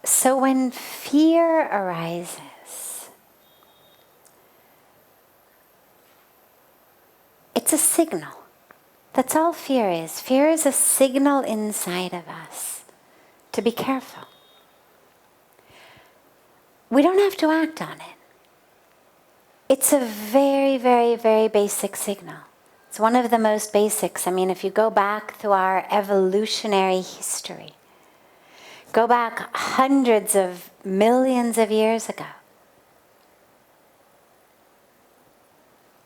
So when fear arises, it's a signal. That's all fear is. Fear is a signal inside of us to be careful. We don't have to act on it. It's a very, very, very basic signal. It's one of the most basics. I mean, if you go back through our evolutionary history, go back hundreds of millions of years ago,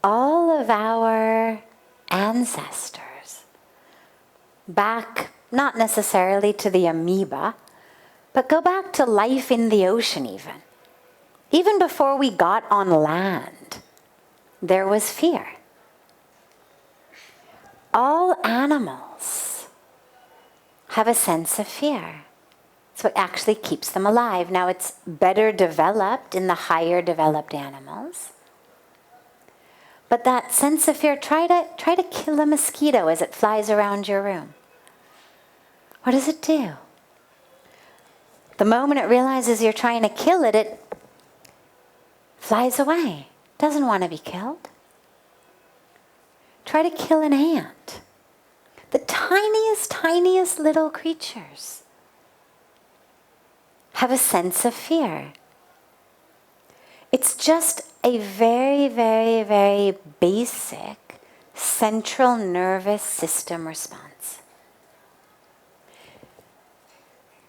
all of our ancestors, back not necessarily to the amoeba, but go back to life in the ocean even. Even before we got on land, there was fear. All animals have a sense of fear. It's what actually keeps them alive. Now it's better developed in the higher developed animals. But that sense of fear, try to kill a mosquito as it flies around your room. What does it do? The moment it realizes you're trying to kill it, it flies away. Doesn't want to be killed. Try to kill an ant. The tiniest, tiniest little creatures have a sense of fear. It's just a very, very, very basic central nervous system response.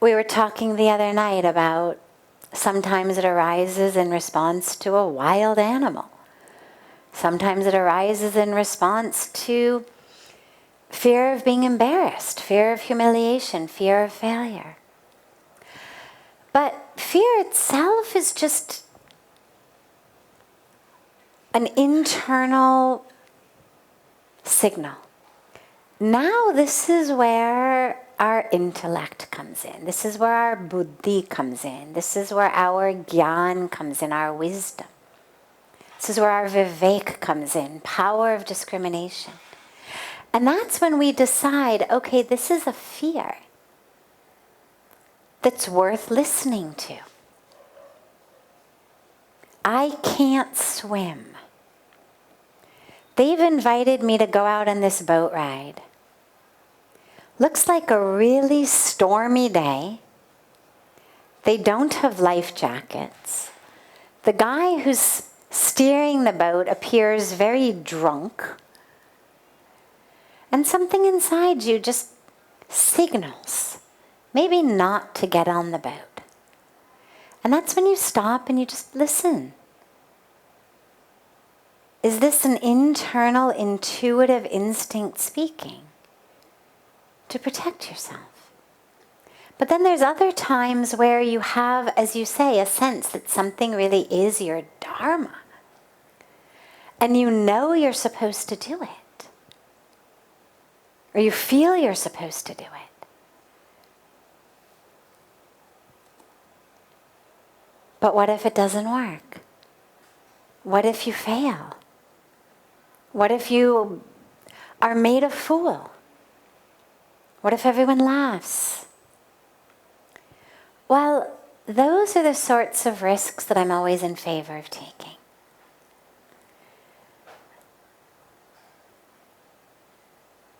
We were talking the other night about sometimes it arises in response to a wild animal. Sometimes it arises in response to fear of being embarrassed, fear of humiliation, fear of failure. But fear itself is just an internal signal. Now this is where our intellect comes in. This is where our buddhi comes in. This is where our gyan comes in, our wisdom. This is where our vivek comes in, power of discrimination. And that's when we decide, okay, this is a fear that's worth listening to. I can't swim. They've invited me to go out on this boat ride. Looks like a really stormy day. They don't have life jackets. The guy who's steering the boat appears very drunk. And something inside you just signals, maybe not to get on the boat. And that's when you stop and you just listen. Is this an internal, intuitive instinct speaking to protect yourself? But then there's other times where you have, as you say, a sense that something really is your Dharma. And you know you're supposed to do it. Or you feel you're supposed to do it. But what if it doesn't work? What if you fail? What if you are made a fool? What if everyone laughs? Well, those are the sorts of risks that I'm always in favor of taking.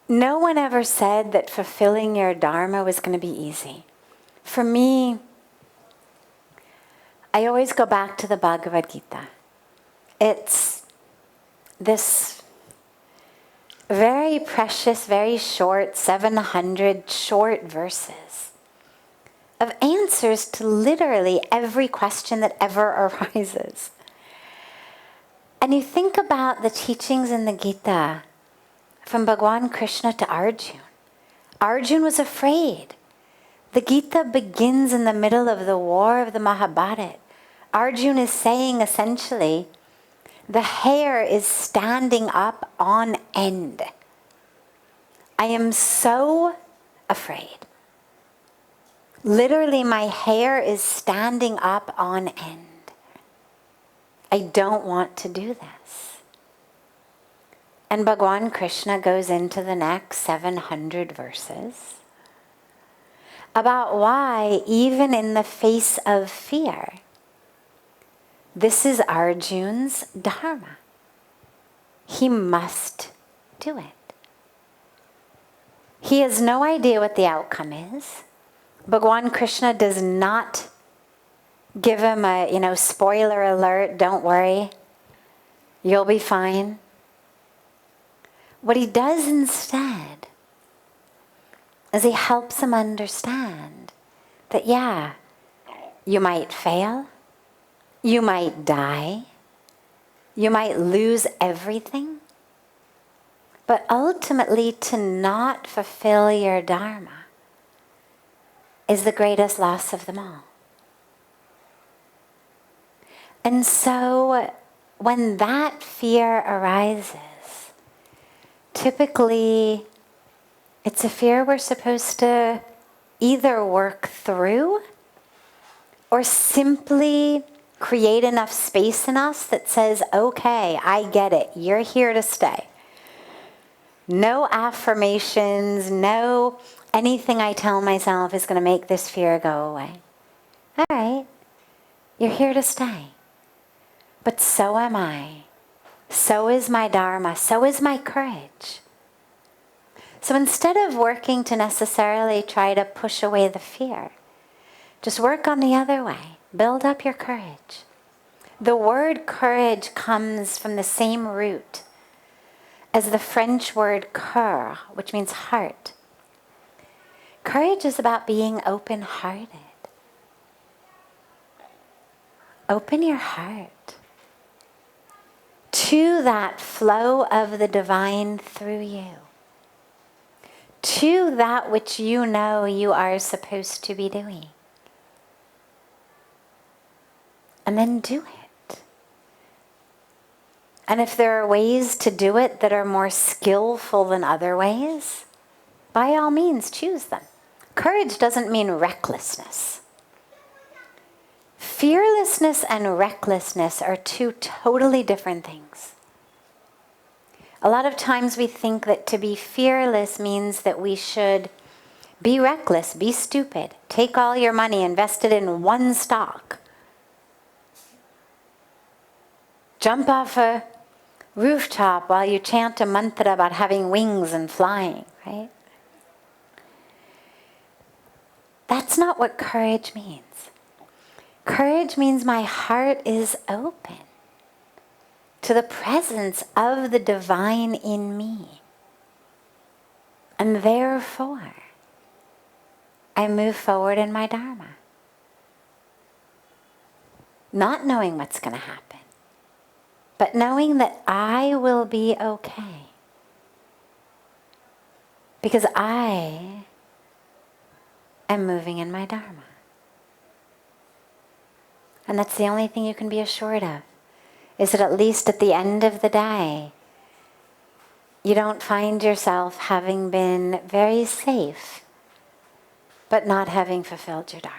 No one ever said that fulfilling your Dharma was going to be easy. For me, I always go back to the Bhagavad Gita. It's this very precious, very short, 700 short verses of answers to literally every question that ever arises. And you think about the teachings in the Gita from Bhagwan Krishna to Arjun. Arjun was afraid. The Gita begins in the middle of the war of the Mahabharata. Arjun is saying essentially, the hair is standing up on end. I am so afraid. Literally, my hair is standing up on end. I don't want to do this. And Bhagwan Krishna goes into the next 700 verses about why, even in the face of fear, this is Arjun's Dharma. He must do it. He has no idea what the outcome is. Bhagwan Krishna does not give him a, spoiler alert, don't worry, you'll be fine. What he does instead is he helps him understand that, yeah, you might fail, you might die, you might lose everything, but ultimately to not fulfill your Dharma is the greatest loss of them all. And so when that fear arises, typically it's a fear we're supposed to either work through or simply create enough space in us that says, okay, I get it, you're here to stay. No affirmations, no anything I tell myself is going to make this fear go away. All right, you're here to stay. But so am I. So is my Dharma. So is my courage. So instead of working to necessarily try to push away the fear, just work on the other way. Build up your courage. The word courage comes from the same root as the French word cœur, which means heart. Courage is about being open-hearted. Open your heart to that flow of the divine through you, to that which you know you are supposed to be doing. And then do it. And if there are ways to do it that are more skillful than other ways, by all means choose them. Courage doesn't mean recklessness. Fearlessness and recklessness are two totally different things. A lot of times we think that to be fearless means that we should be reckless, be stupid, take all your money, invest it in one stock, jump off a rooftop while you chant a mantra about having wings and flying, right? That's not what courage means. Courage means my heart is open to the presence of the divine in me. And therefore, I move forward in my Dharma. Not knowing what's going to happen, but knowing that I will be okay. Because I am moving in my Dharma. And that's the only thing you can be assured of, is that at least at the end of the day, you don't find yourself having been very safe, but not having fulfilled your Dharma.